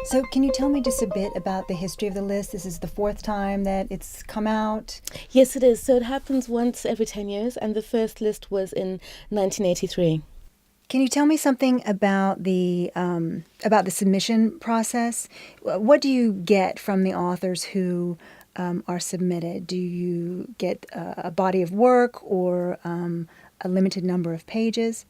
So can you tell me just a bit about the history of the list? This is the fourth time that it's come out. Yes, it is. So it happens once every 10 years, and the first list was in 1983. Can you tell me something about the submission process? What do you get from the authors who are submitted? Do you get a body of work or a limited number of pages?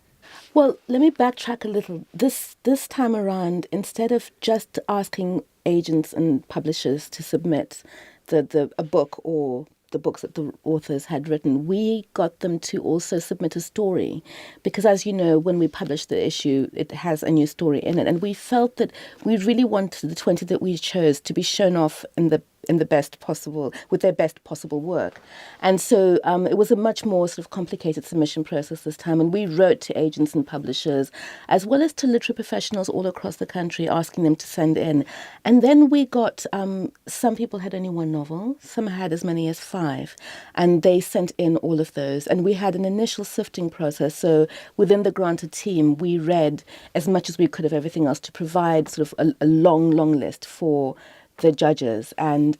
Well, let me backtrack a little. This time around, instead of just asking agents and publishers to submit a book or the books that the authors had written, we got them to also submit a story. Because as you know, when we publish the issue, it has a new story in it. And we felt that we really wanted the 20 that we chose to be shown off in the best possible, with their best possible work. And so it was a much more sort of complicated submission process this time. And we wrote to agents and publishers, as well as to literary professionals all across the country, asking them to send in. And then we got, some people had only one novel, some had as many as five. And they sent in all of those. And we had an initial sifting process. So within the Granta team, we read as much as we could of everything else to provide sort of a long, long list for the judges, and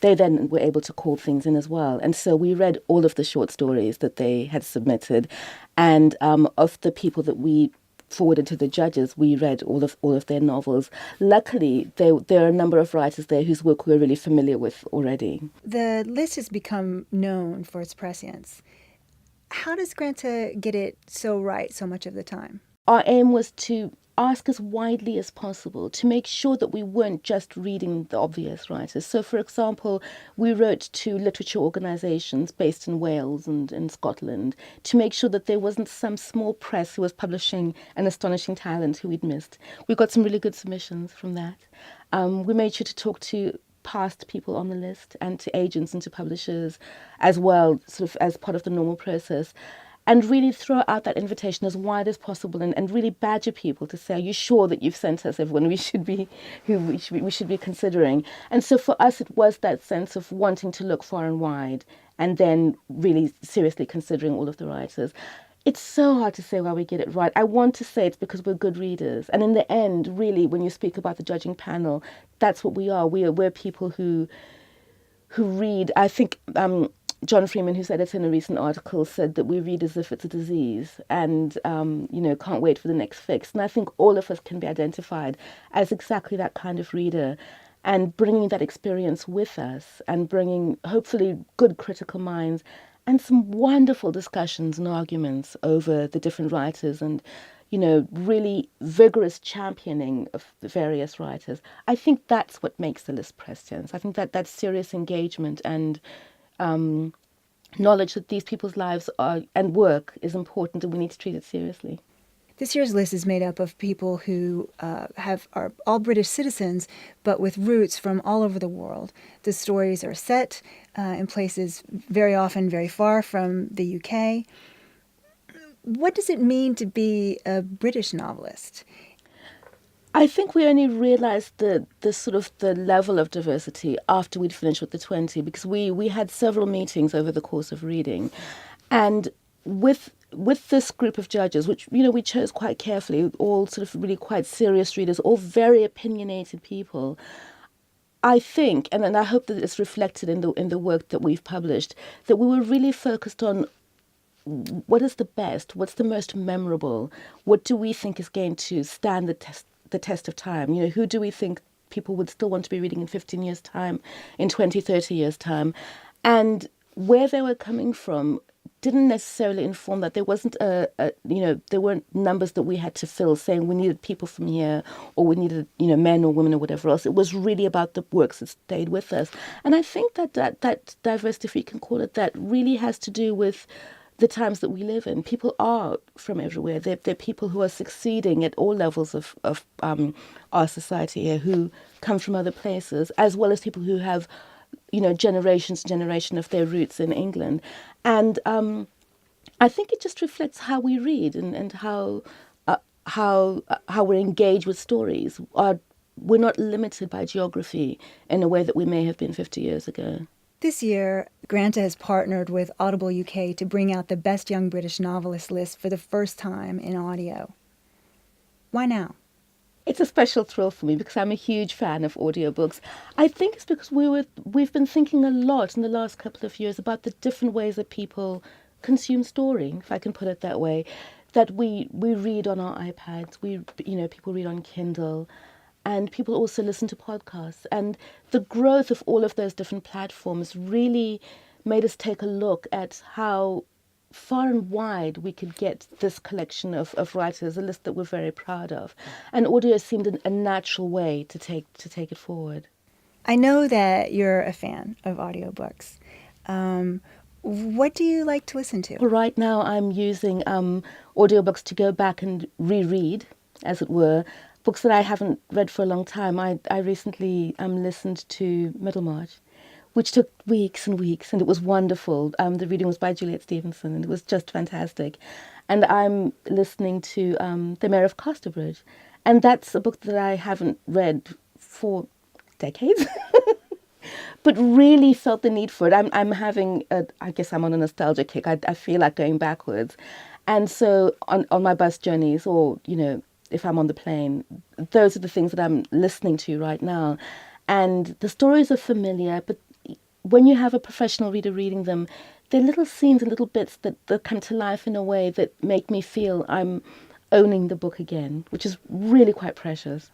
they then were able to call things in as well. And so we read all of the short stories that they had submitted, and of the people that we forwarded to the judges, we read all of their novels. Luckily, there are a number of writers there whose work we were really familiar with already. The list has become known for its prescience. How does Granta get it so right so much of the time? Our aim was to ask as widely as possible to make sure that we weren't just reading the obvious writers. So, for example, we wrote to literature organisations based in Wales and in Scotland to make sure that there wasn't some small press who was publishing an astonishing talent who we'd missed. We got some really good submissions from that. We made sure to talk to past people on the list and to agents and to publishers as well, sort of as part of the normal process. And really throw out that invitation as wide as possible, and really badger people to say, are you sure that you've sent us everyone we should be considering? And so for us, it was that sense of wanting to look far and wide and then really seriously considering all of the writers. It's so hard to say why we get it right. I want to say it's because we're good readers. And in the end, really, when you speak about the judging panel, that's what we are. We're people who read. I think John Freeman, who's editor in a recent article, said that we read as if it's a disease and, can't wait for the next fix. And I think all of us can be identified as exactly that kind of reader, and bringing that experience with us and bringing, hopefully, good critical minds and some wonderful discussions and arguments over the different writers and, really vigorous championing of the various writers. I think that's what makes the list prescience. I think that serious engagement and knowledge that these people's lives and work is important, and we need to treat it seriously. This year's list is made up of people who are all British citizens, but with roots from all over the world. The stories are set in places very often very far from the UK. What does it mean to be a British novelist? I think we only realised the sort of the level of diversity after we'd finished with the 20, because we had several meetings over the course of reading, and with this group of judges, which we chose quite carefully, all sort of really quite serious readers, all very opinionated people. I think, and I hope that it's reflected in the work that we've published, that we were really focused on what is the best, what's the most memorable, what do we think is going to stand the test of time. Who do we think people would still want to be reading in 15 years' time, in 20, 30 years' time? And where they were coming from didn't necessarily inform that. There wasn't there weren't numbers that we had to fill saying we needed people from here or we needed, men or women or whatever else. It was really about the works that stayed with us. And I think that diversity, if you can call it that, really has to do with the times that we live in. People are from everywhere. They're people who are succeeding at all levels of our society here, who come from other places, as well as people who have, generations and generation of their roots in England. And I think it just reflects how we read and how we're engaged with stories. We're not limited by geography in a way that we may have been 50 years ago. This year, Granta has partnered with Audible UK to bring out the Best Young British Novelist list for the first time in audio. Why now? It's a special thrill for me because I'm a huge fan of audiobooks. I think it's because we've been thinking a lot in the last couple of years about the different ways that people consume story, if I can put it that way. That we read on our iPads, people read on Kindle, and people also listen to podcasts. And the growth of all of those different platforms really made us take a look at how far and wide we could get this collection of writers, a list that we're very proud of. And audio seemed a natural way to take it forward. I know that you're a fan of audiobooks. What do you like to listen to? Well, right now I'm using audiobooks to go back and reread, as it were, books that I haven't read for a long time. I recently listened to Middlemarch, which took weeks and weeks, and it was wonderful. The reading was by Juliet Stevenson, and it was just fantastic. And I'm listening to The Mayor of Casterbridge, and that's a book that I haven't read for decades, but really felt the need for it. I'm having, I guess I'm on a nostalgia kick. I feel like going backwards. And so on my bus journeys, or, if I'm on the plane, those are the things that I'm listening to right now. And the stories are familiar, but when you have a professional reader reading them, they're little scenes and little bits that come to life in a way that make me feel I'm owning the book again, which is really quite precious.